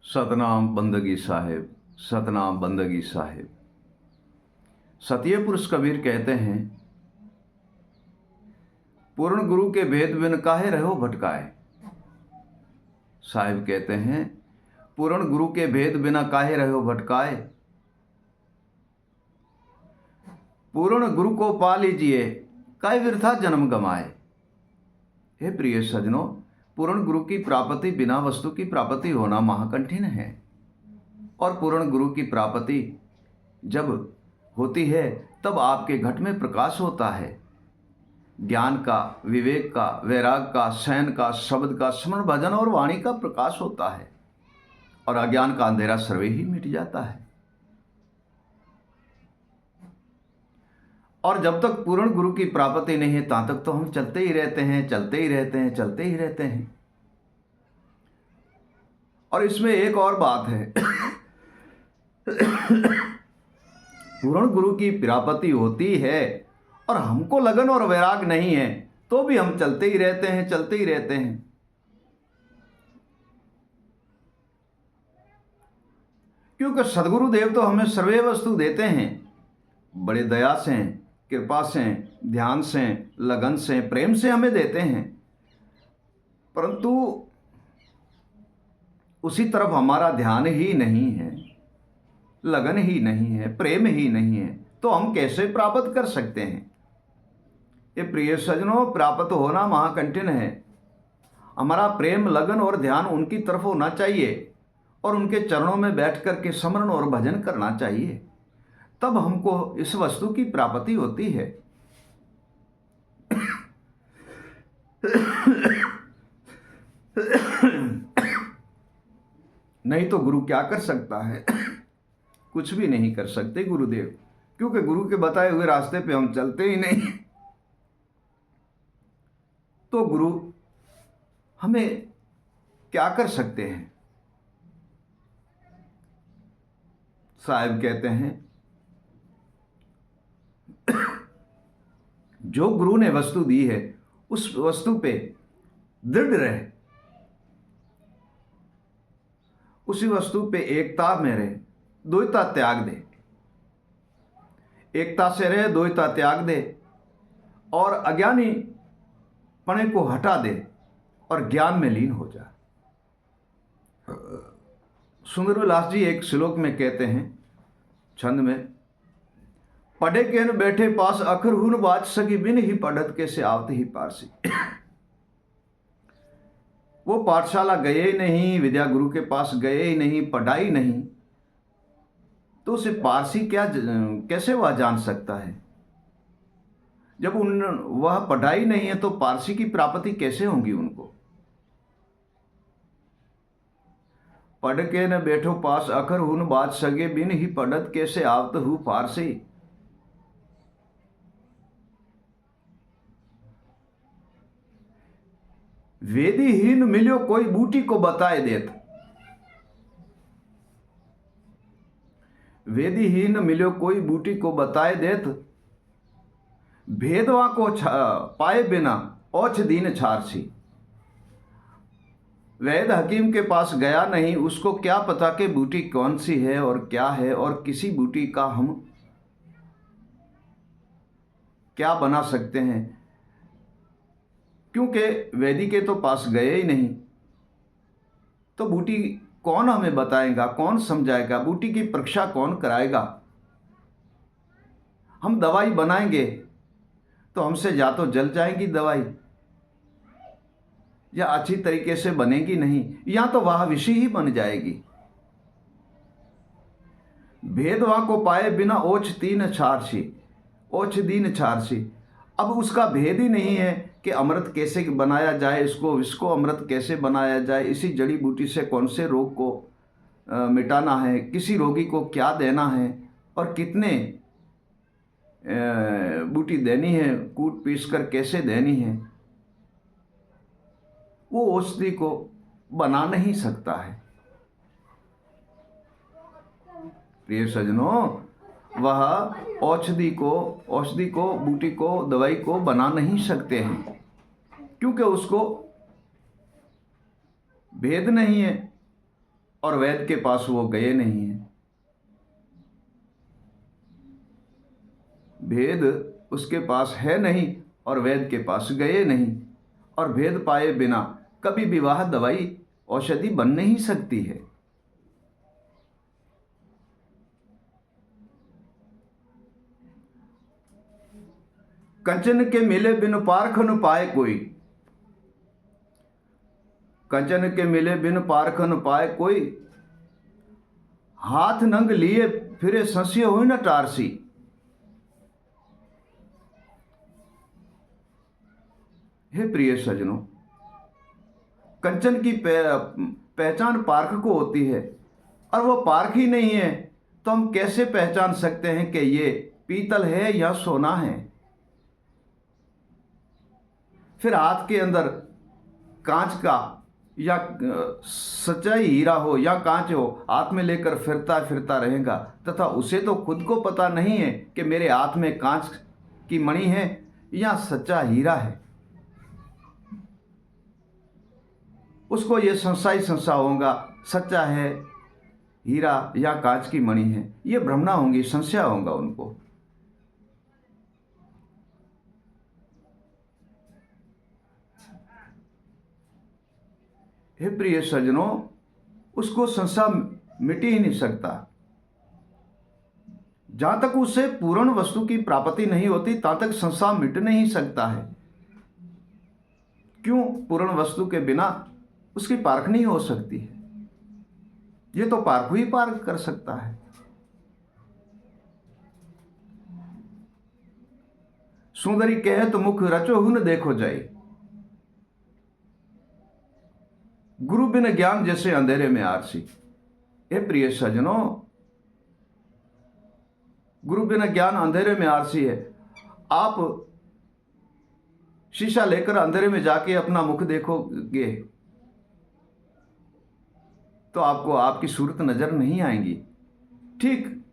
सतनाम बंदगी साहिब, सतनाम बंदगी साहिब। सतिये पुरुष कबीर कहते हैं, पूर्ण गुरु के भेद बिन काहे रहो भटकाए। साहिब कहते हैं, पूर्ण गुरु के भेद बिना काहे रहो भटकाए। पूर्ण गुरु को पा लीजिए, काहे वृथा जन्म गमाए। हे प्रिय सजनों, पूर्ण गुरु की प्राप्ति बिना वस्तु की प्राप्ति होना महाकठिन है। और पूर्ण गुरु की प्राप्ति जब होती है तब आपके घट में प्रकाश होता है। ज्ञान का, विवेक का, वैराग का, शयन का, शब्द का, स्मरण भजन और वाणी का प्रकाश होता है और अज्ञान का अंधेरा सर्वे ही मिट जाता है। और जब तक पूर्ण गुरु की प्राप्ति नहीं है तब तक तो हम चलते ही रहते हैं, चलते ही रहते हैं, चलते ही रहते हैं। और इसमें एक और बात है, पूर्ण गुरु की प्राप्ति होती है और हमको लगन और वैराग नहीं है तो भी हम चलते ही रहते हैं, चलते ही रहते हैं। क्योंकि सदगुरुदेव तो हमें सर्वे वस्तु देते हैं, बड़े दया से, कृपा से, ध्यान से, लगन से, प्रेम से हमें देते हैं, परंतु उसी तरफ हमारा ध्यान ही नहीं है, लगन ही नहीं है, प्रेम ही नहीं है, तो हम कैसे प्राप्त कर सकते हैं। ये प्रिय सजनों, प्राप्त होना महाकठिन है। हमारा प्रेम, लगन और ध्यान उनकी तरफ होना चाहिए और उनके चरणों में बैठ कर के स्मरण और भजन करना चाहिए, तब हमको इस वस्तु की प्राप्ति होती है। नहीं तो गुरु क्या कर सकता है? कुछ भी नहीं कर सकते गुरुदेव, क्योंकि गुरु के बताए हुए रास्ते पे हम चलते ही नहीं। तो गुरु हमें क्या कर सकते हैं? साहिब कहते हैं, जो गुरु ने वस्तु दी है उस वस्तु पे दृढ़ रहे, उसी वस्तु पे एकता में रहे, द्वैता त्याग दे। एकता से रहे, द्वैता त्याग दे और अज्ञानी पने को हटा दे और ज्ञान में लीन हो जा। सुंदर विलास जी एक श्लोक में कहते हैं, छंद में, पढ़े के न बैठे पास अखर हुन बाच सकी बिन ही पढ़त के से आवत ही पारसी। वो पाठशाला गए ही नहीं, विद्या गुरु के पास गए ही नहीं, पढ़ाई नहीं, तो उसे पारसी क्या, कैसे वह जान सकता है? जब वह पढ़ाई नहीं है तो पारसी की प्राप्ति कैसे होगी उनको? पढ़ के न बैठो पास अखर हुन बात सगे बिन ही पढ़त कैसे आवत हु पारसी। वेदीहीन मिलियो कोई बूटी को बताए देत। वेदीहीन मिलियो कोई बूटी को बताए देत, भेदवा को पाए बिना औछ दीन छारसी। वैद हकीम के पास गया नहीं, उसको क्या पता कि बूटी कौन सी है और क्या है, और किसी बूटी का हम क्या बना सकते हैं, क्योंकि वैदी के तो पास गए ही नहीं। तो बूटी कौन हमें बताएगा, कौन समझाएगा, बूटी की परीक्षा कौन कराएगा? हम दवाई बनाएंगे तो हमसे या तो जल जाएगी दवाई, या अच्छी तरीके से बनेगी नहीं, या तो वह विषय ही बन जाएगी। भेदवा को पाए बिना ओछ तीन छारसी, ओछ दीन छारसी। अब उसका भेद ही नहीं है कि अमृत कैसे बनाया जाए, इसको अमृत कैसे बनाया जाए, इसी जड़ी बूटी से कौन से रोग को मिटाना है, किसी रोगी को क्या देना है और कितने बूटी देनी है, कूट पीस कर कैसे देनी है, वो औषधि को बना नहीं सकता है। प्रिय सजनों, वह औषधि को, बूटी को, दवाई को बना नहीं सकते हैं, क्योंकि उसको भेद नहीं है। और वैद्य के पास वो गए नहीं हैं। भेद उसके पास है नहीं और वैद्य के पास गए नहीं, और भेद पाए बिना कभी विवाह दवाई औषधि बन नहीं सकती है। कंचन के मिले बिन पारख न पाए कोई, कंचन के मिले बिन पारख न पाए कोई, हाथ नंग लिए फिरे संशय हुई न टारसी। हे प्रिय सजनों, कंचन की पहचान पारख को होती है, और वो पारख ही नहीं है तो हम कैसे पहचान सकते हैं कि ये पीतल है या सोना है। फिर हाथ के अंदर कांच का या सच्चाई हीरा हो या कांच हो, हाथ में लेकर फिरता फिरता रहेगा, तथा उसे तो खुद को पता नहीं है कि मेरे हाथ में कांच की मणि है या सच्चा हीरा है। उसको ये संशय होगा, सच्चा है हीरा या कांच की मणि है, ये भ्रमणा होंगी, संशय होगा उनको। हे प्रिय सज्जनों, उसको संशय मिट ही नहीं सकता। जहां तक उसे पूर्ण वस्तु की प्राप्ति नहीं होती तहां तक संशय मिट नहीं सकता है। क्यों? पूर्ण वस्तु के बिना उसकी पारख नहीं हो सकती है। ये तो पारख ही पारख कर सकता है। सुंदरी कहे तो मुख रचो हुन देखो जाए, गुरु बिन ज्ञान जैसे अंधेरे में आरसी। हे प्रिय सज्जनों, गुरु बिना ज्ञान अंधेरे में आरसी है। आप शीशा लेकर अंधेरे में जाके अपना मुख देखोगे तो आपको आपकी सूरत नजर नहीं आएगी। ठीक,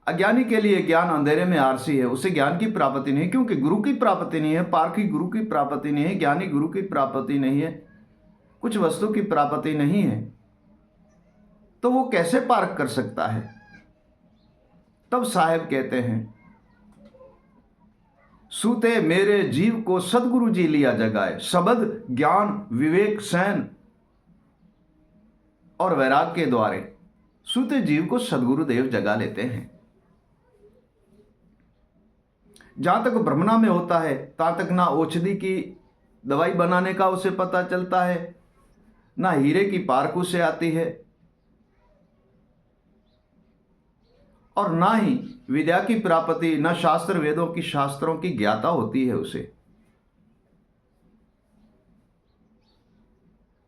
अज्ञानी के लिए ज्ञान अंधेरे में आरसी है, उसे ज्ञान की प्राप्ति नहीं, क्योंकि गुरु की प्राप्ति नहीं है, पारखी गुरु की प्राप्ति नहीं है, ज्ञानी गुरु की प्राप्ति नहीं है, कुछ वस्तु की प्राप्ति नहीं है, तो वो कैसे पारख कर सकता है? तब साहेब कहते हैं, सूते मेरे जीव को सदगुरु जी लिया जगाए, शब्द ज्ञान विवेक सैन और वैराग के द्वारे सूते जीव को सदगुरु देव जगा लेते हैं। जहां तक भ्रमणा में होता है तहां तक ना औषधि की दवाई बनाने का उसे पता चलता है, ना हीरे की पारख उसे आती है, और ना ही विद्या की प्राप्ति, ना शास्त्र वेदों की शास्त्रों की ज्ञाता होती है उसे।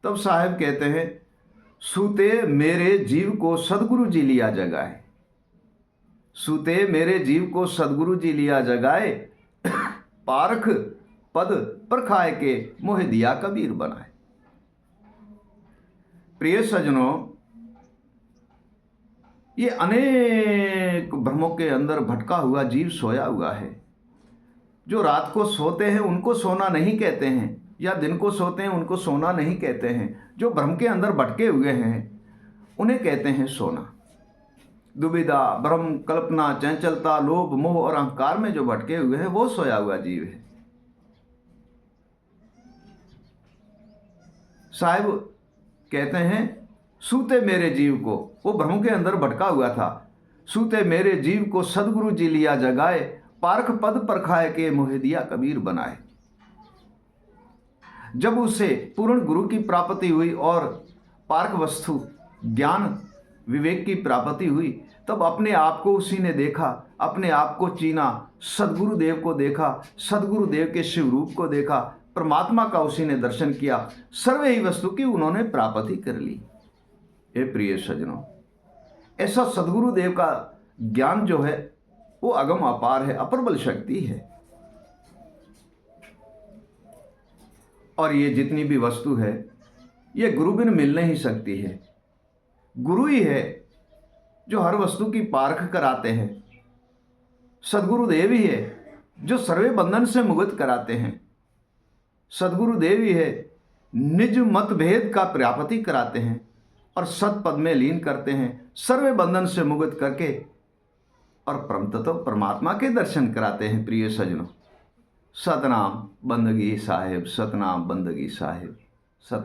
तब साहेब कहते हैं, सूते मेरे जीव को सदगुरु जी लिया जगाए, सूते मेरे जीव को सदगुरु जी लिया जगाए, पारख पद परखाए के मोहे दिया कबीर बनाए। प्रिय सज्जनों, ये अनेक भ्रमों के अंदर भटका हुआ जीव सोया हुआ है। जो रात को सोते हैं उनको सोना नहीं कहते हैं, या दिन को सोते हैं उनको सोना नहीं कहते हैं। जो भ्रम के अंदर भटके हुए हैं उन्हें कहते हैं सोना। दुविधा, भ्रम, कल्पना, चंचलता, लोभ, मोह और अहंकार में जो भटके हुए हैं वो सोया हुआ जीव है। साहिब कहते हैं, सूते मेरे जीव को, वो भ्रम के अंदर भटका हुआ था, सूते मेरे जीव को सदगुरु जी लिया जगाए, पारख पद परखाए के मोहे दिया कबीर बनाए। जब उसे पूर्ण गुरु की प्राप्ति हुई और पारख वस्तु ज्ञान विवेक की प्राप्ति हुई, तब अपने आप को उसी ने देखा, अपने आप को चीना, सदगुरु देव को देखा, सदगुरु देव के शिव रूप को देखा, परमात्मा का उसी ने दर्शन किया, सर्वे ही वस्तु की उन्होंने प्राप्ति कर ली। हे प्रिय सज्जनों, ऐसा सदगुरु देव का ज्ञान जो है वो अगम अपार है, अप्रबल शक्ति है। और ये जितनी भी वस्तु है ये गुरु बिन मिल नहीं सकती है। गुरु ही है जो हर वस्तु की पारख कराते हैं, सदगुरु देव ही है जो सर्वे बंधन से मुक्त कराते हैं, सदगुरु देव ही है निज मतभेद का प्राप्ति कराते हैं, और सतपद में लीन करते हैं, सर्वे बंधन से मुक्त करके और परम तत्व परमात्मा के दर्शन कराते हैं। प्रिय सज्जनों, सतनाम बंदगी साहिब, सतनाम बंदगी साहिब, सतनाम।